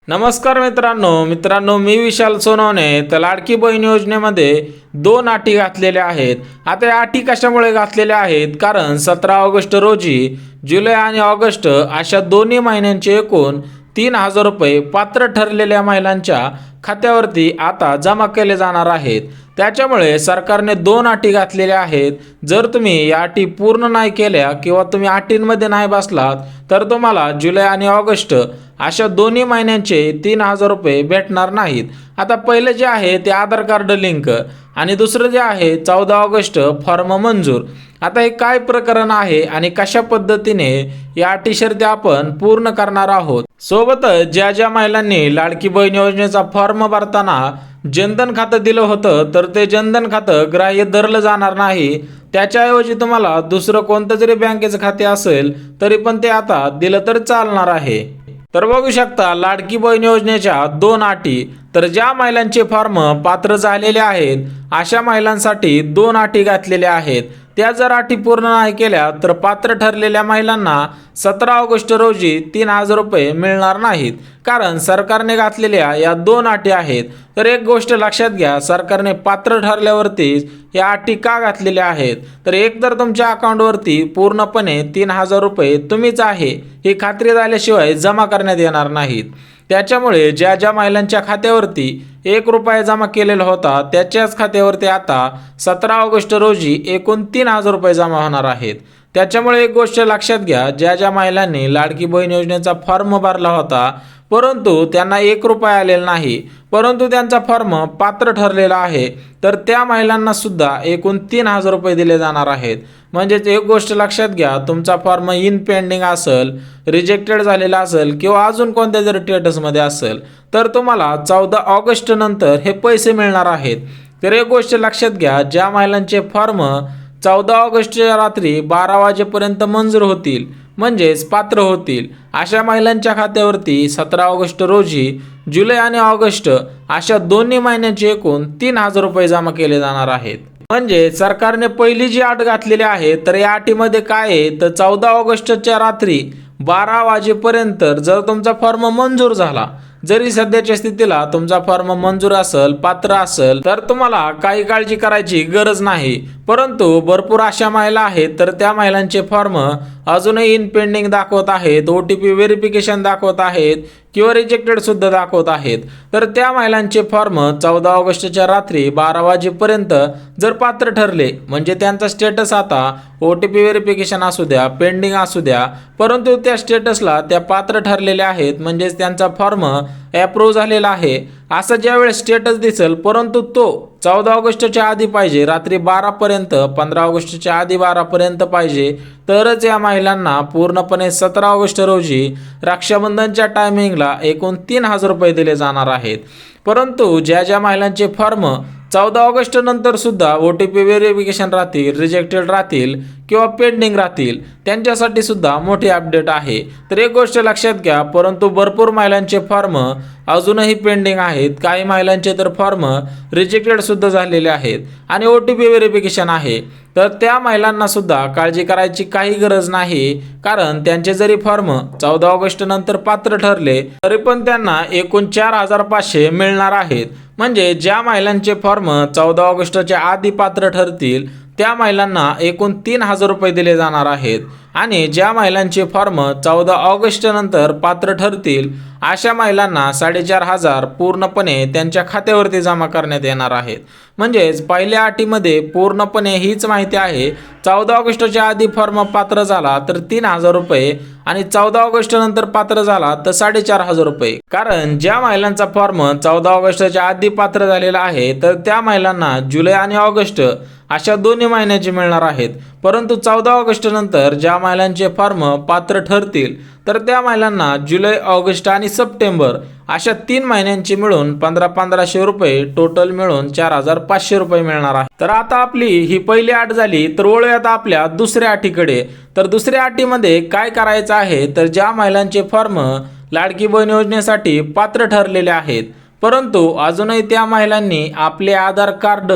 नमस्कार मित्रांनो मी विशाल सोनवणे। तर लाडकी बहीण योजनेमध्ये दोन अटी घातलेल्या आहेत। आता या अटी कशामुळे घातलेल्या आहेत? कारण 17 ऑगस्ट रोजी जुलै आणि ऑगस्ट अशा दोन्ही महिन्यांचे एकूण 3000 रुपये पात्र ठरलेल्या महिलांच्या खात्यावरती आता जमा केले जाणार आहेत। त्याच्यामुळे सरकारने दोन अटी घातलेल्या आहेत। जर तुम्ही या अटी पूर्ण नाही केल्या किंवा तुम्ही अटींमध्ये नाही बसलात तर तुम्हाला जुलै आणि ऑगस्ट अशा दोन्ही महिन्यांचे 3000 रुपये भेटणार नाहीत। आता पहिले जे आहे ते आधार कार्ड लिंक आणि दुसरं जे आहे 14 ऑगस्ट फॉर्म मंजूर। आता हे काय प्रकरण आहे आणि कशा पद्धतीने या अटी शर्ती आपण पूर्ण करणार आहोत। सोबतच ज्या महिलांनी लाडकी बहीण योजनेचा फॉर्म भरताना जनधन खातं दिलं होतं तर ते जनधन खातं ग्राह्य धरलं जाणार नाही। त्याच्याऐवजी तुम्हाला दुसरं कोणतं जरी बँकेचं खाते असेल तरी पण ते आता दिलं तर चालणार आहे। तर बघू शकता लाडकी बहीण योजनेच्या दोन अटी। तर ज्या महिलांचे फॉर्म पात्र झालेले आहेत अशा महिलांसाठी दोन अटी घातलेल्या आहेत। त्या जर अटी पूर्ण नाही केल्या तर पात्र ठरलेल्या महिलांना 17 ऑगस्ट रोजी 3000 रुपये मिळणार नाहीत। कारण सरकारने घातलेल्या या दोन अटी आहेत। तर एक गोष्ट लक्षात घ्या, सरकारने पात्र ठरल्यावरतीच या अटी का घातलेल्या आहेत। तर एक तर तुमच्या अकाउंटवरती पूर्णपणे 3000 रुपये तुम्हीच आहे ही खात्री झाल्याशिवाय जमा करण्यात येणार नाहीत। त्याच्यामुळे ज्या महिलांच्या खात्यावरती 1 रुपया जमा केलेला होता त्याच्याच खात्यावरती आता 17 ऑगस्ट रोजी एकूण 3000 रुपये जमा होणार आहेत। त्याच्यामुळे एक गोष्ट लक्षात घ्या, ज्या महिलांनी लाडकी बहीण योजनेचा फॉर्म भरला होता परंतु त्यांना 1 रुपया आलेला नाही परंतु त्यांचा फॉर्म पात्र ठरलेला आहे तर त्या महिलांना सुद्धा एकूण 3000 रुपये दिले जाणार आहेत। म्हणजेच एक गोष्ट लक्षात घ्या, तुमचा फॉर्म इन पेंडिंग असेल, रिजेक्टेड झालेला असेल किंवा अजून कोणत्या जरी स्टेटसमध्ये असेल तर तुम्हाला 14 ऑगस्ट नंतर हे पैसे मिळणार आहेत। तर एक गोष्ट लक्षात घ्या, ज्या महिलांचे फॉर्म 14 ऑगस्टच्या रात्री 12 वाजेपर्यंत मंजूर होतील म्हणजेच पात्र होतील अशा महिलांच्या खात्यावरती 17 ऑगस्ट रोजी जुलै आणि ऑगस्ट अशा दोन्ही महिन्यांचे एकूण 3000 रुपये जमा केले जाणार आहेत। म्हणजे सरकारने पहिली जी अट घातलेली आहे तर या अटीमध्ये काय आहे तर 14 ऑगस्टच्या रात्री 12 वाजेपर्यंत जर तुमचा फॉर्म मंजूर झाला, जरी सध्याच्या स्थितीला तुमचा फॉर्म मंजूर असेल, पात्र असेल तर तुम्हाला काही काळजी करायची गरज नाही। परंतु भरपूर अशा महिला आहेत तर त्या महिलांचे फॉर्म अजूनही इन पेंडिंग दाखवत आहेत, OTP व्हेरिफिकेशन दाखवत आहेत किंवा रिजेक्टेड सुद्धा दाखवत आहेत। तर त्या महिलांचे फॉर्म 14 ऑगस्टच्या रात्री 12 वाजेपर्यंत जर पात्र ठरले म्हणजे त्यांचा स्टेटस आता OTP व्हेरिफिकेशन असू द्या, पेंडिंग असू द्या, परंतु त्या स्टेटसला त्या पात्र ठरलेल्या आहेत म्हणजेच त्यांचा फॉर्म अप्रूव्ह झालेला आहे असं ज्यावेळेस स्टेटस दिसेल परंतु तो 14 ऑगस्टच्या आधी पाहिजे, रात्री 12 पर्यंत, 15 ऑगस्टच्या आधी 12 पर्यंत पाहिजे तरच या महिलांना पूर्णपणे 17 ऑगस्ट रोजी रक्षाबंधनच्या टायमिंगला एकूण 3000 रुपये दिले जाणार आहेत। परंतु ज्या महिलांचे फॉर्म 14 ऑगस्ट नंतर सुद्धा OTP व्हेरिफिकेशन राहतील, रिजेक्टेड राहतील किंवा पेंडिंग राहतील त्यांच्यासाठी सुद्धा मोठी अपडेट आहे। तर एक गोष्ट लक्षात घ्या, परंतु भरपूर महिलांचे फॉर्म अजूनही पेंडिंग आहेत, काही महिलांचे तर फॉर्म रिजेक्टेड सुद्धा झालेले आहेत आणि OTP व्हेरिफिकेशन आहे। तर त्या महिलांना सुद्धा काळजी करायची काही गरज नाही, कारण त्यांचे जरी फॉर्म 14 ऑगस्ट नंतर पात्र ठरले तरी पण त्यांना एकूण 4500 मिळणार आहेत। म्हणजे ज्या महिलांचे फॉर्म 14 ऑगस्टच्या आधी पात्र ठरतील त्या महिलांना एकूण 3000 रुपये दिले जाणार आहेत आणि ज्या महिलांचे फॉर्म 14 ऑगस्ट नंतर पात्र ठरतील अशा महिलांना 4500 पूर्णपणे त्यांच्या खात्यावरती जमा करण्यात येणार आहेत। म्हणजेच पहिल्या अटीमध्ये पूर्णपणे हीच माहिती आहे, 14 ऑगस्टच्या आधी फॉर्म पात्र झाला तर 3000 रुपये आणि 14 ऑगस्ट नंतर पात्र झाला तर 4500 रुपये। कारण ज्या महिलांचा फॉर्म 14 ऑगस्टच्या आधी पात्र झालेला आहे तर त्या महिलांना जुलै आणि ऑगस्ट अशा दोन्ही महिन्याचे मिळणार आहेत। परंतु 14 ऑगस्ट नंतर ज्या महिलांचे फॉर्म पात्र ठरतील तर त्या महिलांना जुलै, ऑगस्ट आणि सप्टेंबर अशा 3 महिन्यांचे मिळून 1500 रुपये टोटल मिळून 4500 रुपये मिळणार आहे। तर आता आपली ही पहिली अट झाली तर वळूयात आपल्या दुसऱ्या अटीकडे। तर दुसऱ्या अटीमध्ये काय करायचं आहे तर ज्या महिलांचे फॉर्म लाडकी बहीण योजनेसाठी पात्र ठरलेले आहेत परंतु अजूनही त्या महिलांनी आपले आधार कार्ड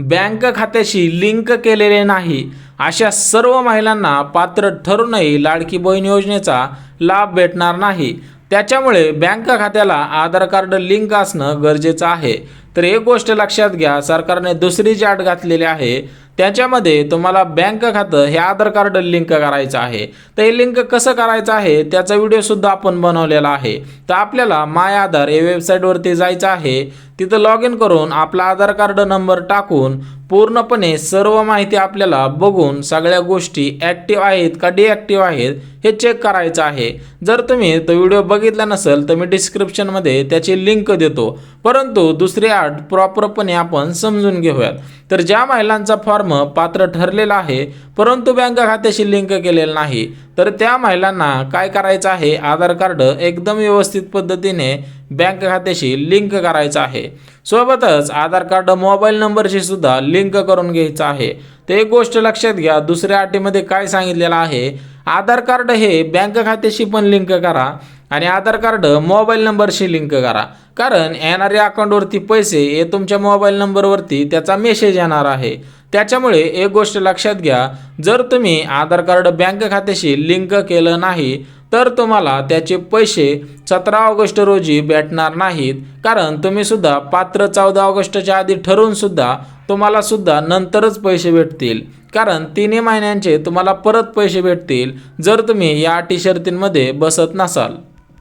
बँक खात्याशी लिंक केलेले नाही अशा सर्व महिलांना पात्र ठरूनही लाडकी बहीण योजनेचा लाभ भेटणार नाही। त्याच्यामुळे बँक खात्याला आधार कार्ड लिंक असणं गरजेचं आहे। तर एक गोष्ट लक्षात घ्या, सरकारने दुसरी जी अट घातलेली आहे त्याच्यामध्ये तुम्हाला बँक खातं हे आधार कार्ड लिंक करायचं आहे। तर हे लिंक कसं करायचं आहे त्याचा व्हिडिओ सुद्धा आपण बनवलेला आहे। तर आपल्याला माय आधार या वेबसाईटवरती जायचं आहे। तिथं लॉग इन करून आपला आधार कार्ड नंबर टाकून पूर्णपणे सर्व माहिती आपल्याला बघून सगळ्या गोष्टी ॲक्टिव्ह आहेत का डिॲक्टिव्ह आहेत हे चेक करायचं आहे। जर तुम्ही तो व्हिडिओ बघितला नसेल तर मी डिस्क्रिप्शनमध्ये त्याची लिंक देतो, परंतु दुसरी अट प्रॉपरपणे आपण समजून घेऊयात। तर ज्या महिलांचा फॉर्म पात्र ठरलेला आहे परंतु बँक खात्याशी लिंक केलेलं नाही, तर त्या महिलांना काय करायचं आहे, आधार कार्ड एकदम व्यवस्थित पद्धतीने बँक खात्याशी लिंक करायचं आहे। सोबतच आधार कार्ड मोबाईल नंबरशी सुद्धा लिंक करून घ्यायचं आहे। तर एक गोष्ट लक्षात घ्या, दुसऱ्या अटीमध्ये काय सांगितलेलं आहे, आधार कार्ड हे बँक खात्याशी पण लिंक करा आणि आधार कार्ड मोबाईल नंबरशी लिंक करा, कारण येणाऱ्या अकाउंटवरती पैसे हे तुमच्या मोबाईल नंबरवरती त्याचा मेसेज येणार आहे। त्याच्यामुळे एक गोष्ट लक्षात घ्या, जर तुम्ही आधार कार्ड बँक खात्याशी लिंक केलं नाही तर तुम्हाला त्याचे पैसे 17 ऑगस्ट रोजी भेटणार नाहीत, कारण तुम्ही सुद्धा पात्र 14 ऑगस्टच्या आधी ठरवून सुद्धा तुम्हाला सुद्धा नंतरच पैसे भेटतील, कारण 3 महिन्यांचे तुम्हाला परत पैसे भेटतील जर तुम्ही या अटी शर्तींमध्ये बसत नसाल।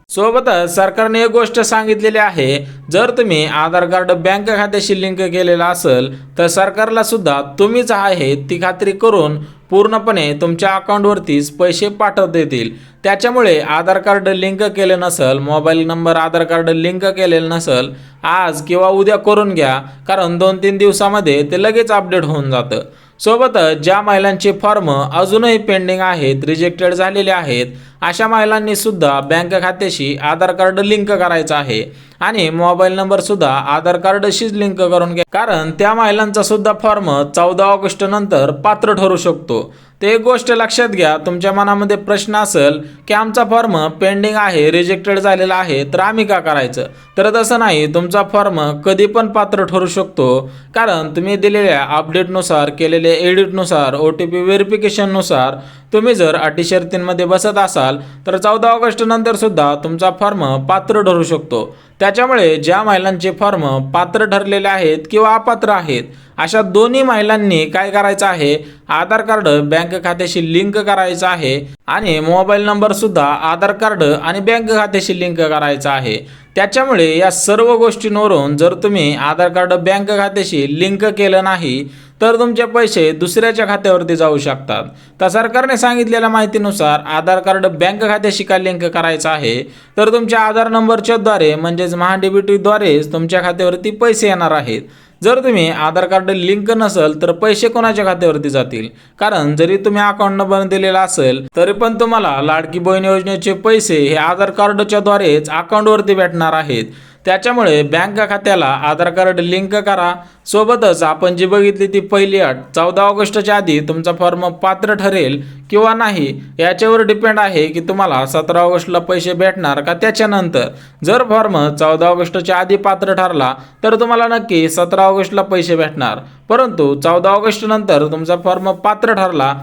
सोबतच सरकारने एक गोष्ट सांगितलेली आहे, जर तुम्ही आधार कार्ड बँक खात्याशी लिंक केलेला असेल तर सरकारला सुद्धा तुम्हीच आहे ती खात्री करून पूर्णपणे तुमच्या अकाउंटवरतीच पैसे पाठवता येतील। त्याच्यामुळे आधार कार्ड लिंक केलं नसेल, मोबाईल नंबर आधार कार्ड लिंक केलेलं नसेल, आज किंवा उद्या करून घ्या, कारण 2-3 दिवसामध्ये ते लगेच अपडेट होऊन जातं। सोबतच ज्या महिलांचे फॉर्म अजूनही पेंडिंग आहेत, रिजेक्टेड झालेले आहेत, अशा महिलांनी सुद्धा बँक खात्याशी आधार कार्ड लिंक करायचं आहे आणि मोबाईल नंबर सुद्धा आधार कार्डशीच लिंक करून घ्या, कारण त्या महिलांचा सुद्धा फॉर्म 14 ऑगस्ट नंतर पात्र ठरू शकतो। ते एक गोष्ट लक्षात घ्या, तुमच्या मनामध्ये प्रश्न असेल की आमचा फॉर्म पेंडिंग आहे, रिजेक्टेड झालेला आहे, तर आम्ही का करायचं, तर तसं नाही, तुमचा फॉर्म कधी पण पात्र ठरू शकतो, कारण तुम्ही दिलेल्या अपडेटनुसार, केलेल्या एडिटनुसार, OTP व्हेरिफिकेशननुसार तुम्ही जर अटी शर्तींमध्ये बसत असाल तर 14 ऑगस्ट नंतर सुद्धा तुमचा फॉर्म पात्र ठरू शकतो। त्याच्यामुळे ज्या महिलांचे फॉर्म पात्र ठरलेले आहेत किंवा अपात्र आहेत अशा दोन्ही महिलांनी काय करायचं आहे, आधार कार्ड बँक खात्याशी लिंक करायचं आहे आणि मोबाईल नंबर सुद्धा आधार कार्ड आणि बँक खात्याशी लिंक करायचा आहे। त्याच्यामुळे या सर्व गोष्टींवरून जर तुम्ही आधार कार्ड बँक खात्याशी लिंक केलं नाही तर तुमचे पैसे दुसऱ्याच्या खात्यावरती जाऊ शकतात। तर सरकारने सांगितलेल्या माहितीनुसार आधार कार्ड बँक खात्याशी का लिंक करायचं आहे, तर तुमच्या आधार नंबरच्या द्वारे म्हणजेच महाडीबीटीद्वारेच तुमच्या खात्यावरती पैसे येणार आहेत। जर तुम्ही आधार कार्ड लिंक नसेल तर पैसे कोणाच्या खात्यावरती जातील, कारण जरी तुम्ही अकाउंट नंबर दिलेला असेल तरी पण तुम्हाला लाडकी बहीण योजनेचे पैसे हे आधार कार्डच्या द्वारेच अकाउंटवरती भेटणार आहेत। त्याच्यामुळे बँक खात्याला आधार कार्ड लिंक करा। सोबतच आपण जी बघितली ती पहिली अट, 14 ऑगस्टच्या आधी तुमचा फॉर्म पात्र ठरेल किंवा नाही याच्यावर डिपेंड आहे की तुम्हाला 17 ऑगस्टला पैसे भेटणार का त्याच्यानंतर। जर फॉर्म 14 ऑगस्टच्या आधी पात्र ठरला तर तुम्हाला नक्की 17 ऑगस्टला पैसे भेटणार, परंतु 14 ऑगस्ट नंतर तुमचा फॉर्म पात्र ठरला